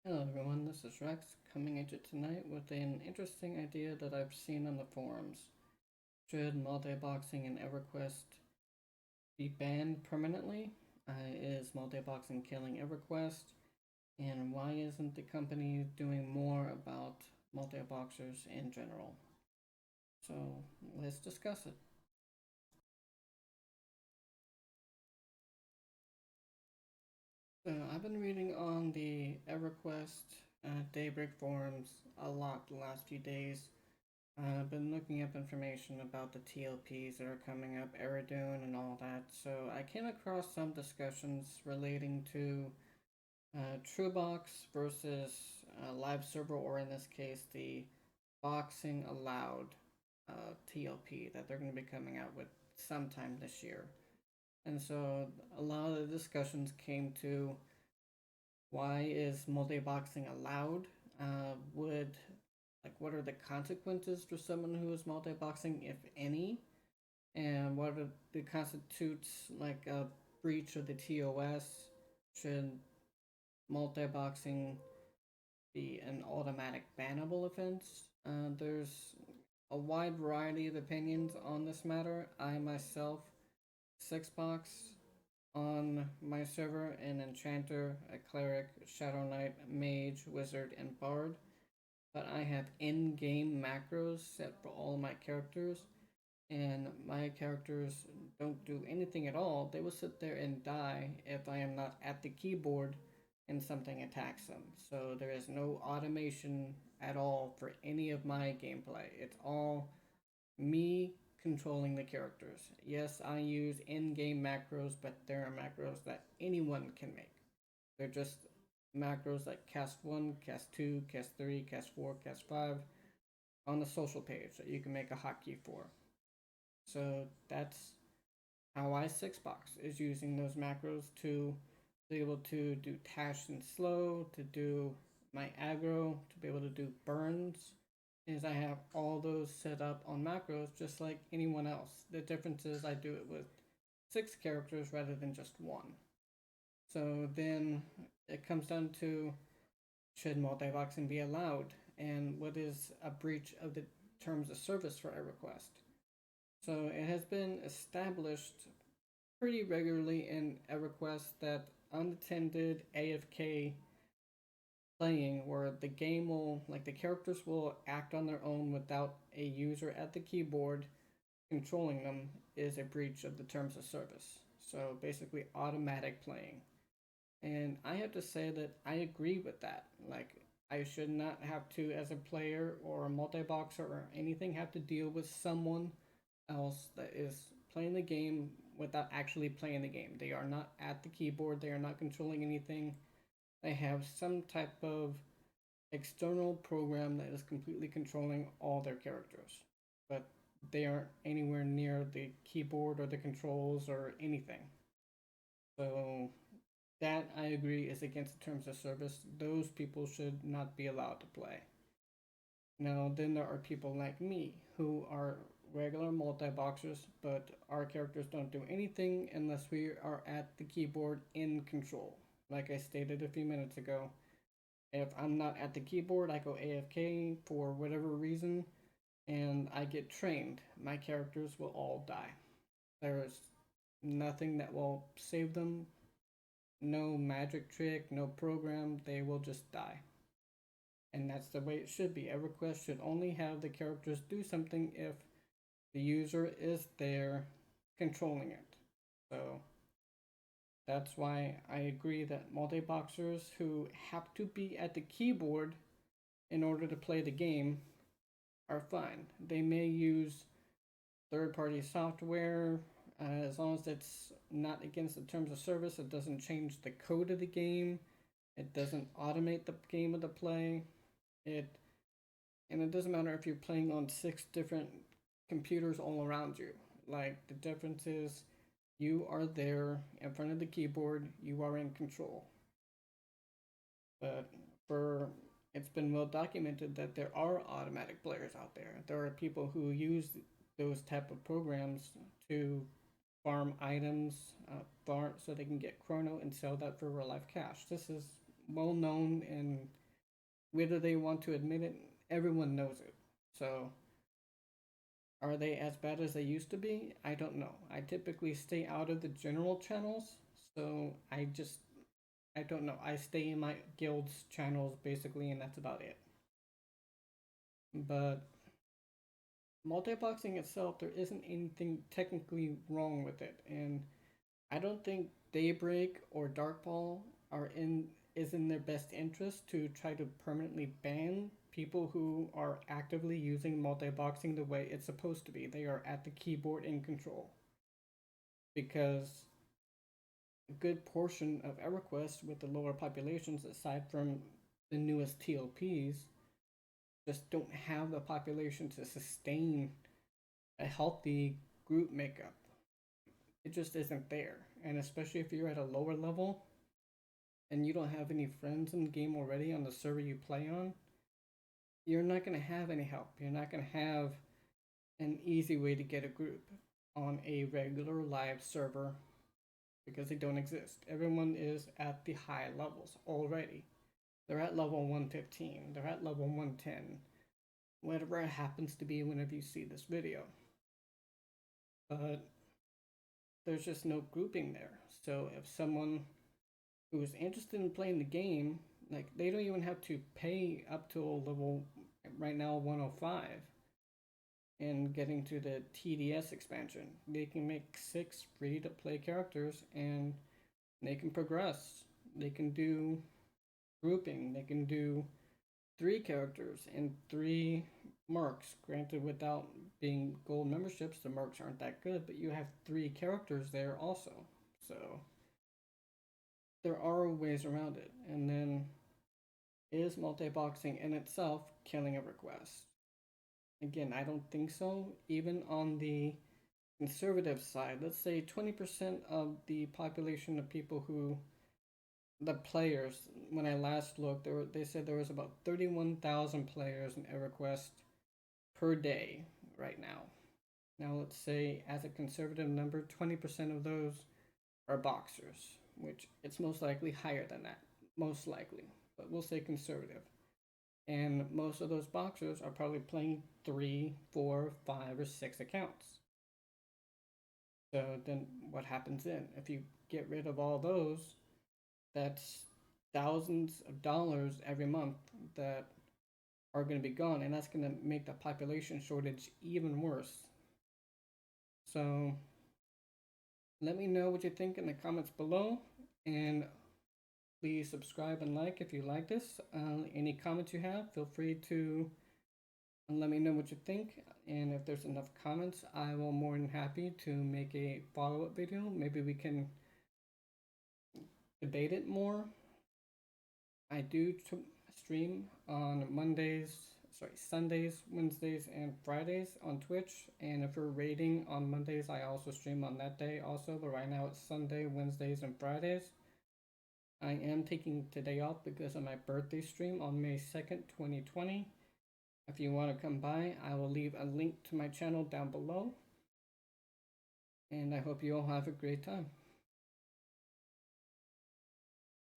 Hello everyone, this is Rex coming at you tonight with an interesting idea that I've seen on the forums. Should multiboxing in Everquest be banned permanently? Is multiboxing killing Everquest? And why isn't the company doing more about multiboxers in general? So let's discuss it. So I've been reading on the Everquest Daybreak forums a lot the last few days. I've been looking up information about the TLPs that are coming up, Eridoon and all that. So I came across some discussions relating to TrueBox versus live server, or in this case, the Boxing Allowed TLP that they're going to be coming out with sometime this year. And so a lot of the discussions came to why is multi-boxing allowed? Would what are the consequences for someone who is multi-boxing, if any? And what are the constitutes like a breach of the TOS? Should multi-boxing be an automatic bannable offense? There's a wide variety of opinions on this matter. I myself, six box on my server, an enchanter, a cleric, shadow knight, mage, wizard, and bard. But I have in-game macros set for all of my characters, and my characters don't do anything at all. They will sit there and die if I am not at the keyboard and something attacks them. So there is no automation at all for any of my gameplay. It's all me controlling the characters. Yes, I use in-game macros, but there are macros that anyone can make. They're just macros like cast 1, cast 2, cast 3, cast 4, cast 5 on the social page that you can make a hotkey for. So that's how I six box, is using those macros to be able to do tash and slow, to do my aggro, to be able to do burns. Is I have all those set up on macros just like anyone else. The difference is I do it with 6 characters rather than just one. So then it comes down to, should multi-boxing be allowed, and what is a breach of the terms of service for Everquest? So it has been established pretty regularly in Everquest that unattended AFK playing, where the game will, like the characters will act on their own without a user at the keyboard controlling them, is a breach of the terms of service. So basically, automatic playing. And I have to say that I agree with that. Like, I should not have to, as a player or a multi boxer or anything, have to deal with someone else that is playing the game without actually playing the game. They are not at the keyboard, they are not controlling anything. They have some type of external program that is completely controlling all their characters. But they aren't anywhere near the keyboard or the controls or anything. So that I agree is against the terms of service. Those people should not be allowed to play. Now, then there are people like me who are regular multi boxers, but our characters don't do anything unless we are at the keyboard in control. Like I stated a few minutes ago, if I'm not at the keyboard, I go AFK for whatever reason and I get trained. My characters will all die. There's nothing that will save them, no magic trick, no program, they will just die. And that's the way it should be. EverQuest should only have the characters do something if the user is there controlling it. So that's why I agree that multi-boxers who have to be at the keyboard in order to play the game are fine. They may use third-party software as long as it's not against the terms of service. It doesn't change the code of the game. It doesn't automate the game of the play. It and it doesn't matter if you're playing on 6 different computers all around you. Like, the difference is you are there in front of the keyboard, you are in control. But for it's been well documented that there are automatic players out there. There are people who use those type of programs to farm items, farm so they can get chrono and sell that for real life cash. This is well known, and whether they want to admit it, everyone knows it. So, are they as bad as they used to be? I don't know. I typically stay out of the general channels, so I don't know. I stay in my guild's channels basically, and that's about it. But multiboxing itself, there isn't anything technically wrong with it, and I don't think Daybreak or Darkball is in their best interest to try to permanently ban people who are actively using multiboxing the way it's supposed to be. They are at the keyboard in control, because a good portion of Everquest with the lower populations, aside from the newest TLPs, just don't have the population to sustain a healthy group makeup. It just isn't there. And especially if you're at a lower level and you don't have any friends in the game already on the server you play on, you're not going to have any help. You're not going to have an easy way to get a group on a regular live server, because they don't exist. Everyone is at the high levels already. They're at level 115, they're at level 110, whatever it happens to be whenever you see this video. But there's just no grouping there. So if someone who is interested in playing the game, like, they don't even have to pay up to level, right now, 105 and getting to the TDS expansion. They can make 6 free to play characters and they can progress. They can do grouping. They can do 3 characters and 3 mercs. Granted, without being gold memberships, the mercs aren't that good, but you have 3 characters there also. So there are ways around it. And then, is multiboxing in itself killing Everquest? Again, I don't think so. Even on the conservative side, let's say 20% of the population of people who, the players, when I last looked, they said there was about 31,000 players in Everquest per day right now. Now, let's say, as a conservative number, 20% of those are boxers, which it's most likely higher than that, most likely, but we'll say conservative. And most of those boxers are probably playing 3, 4, 5, or 6 accounts. So then what happens then? If you get rid of all those, that's thousands of dollars every month that are going to be gone, and that's going to make the population shortage even worse. So let me know what you think in the comments below, and please subscribe and like if you like this. Any comments you have, feel free to let me know what you think, and if there's enough comments, I will more than happy to make a follow-up video. Maybe we can debate it more. I do stream on Sundays, Wednesdays, and Fridays on Twitch. And if you're raiding on Mondays, I also stream on that day also. But right now it's Sunday, Wednesdays, and Fridays. I am taking today off because of my birthday stream on May 2nd, 2020. If you want to come by, I will leave a link to my channel down below. And I hope you all have a great time.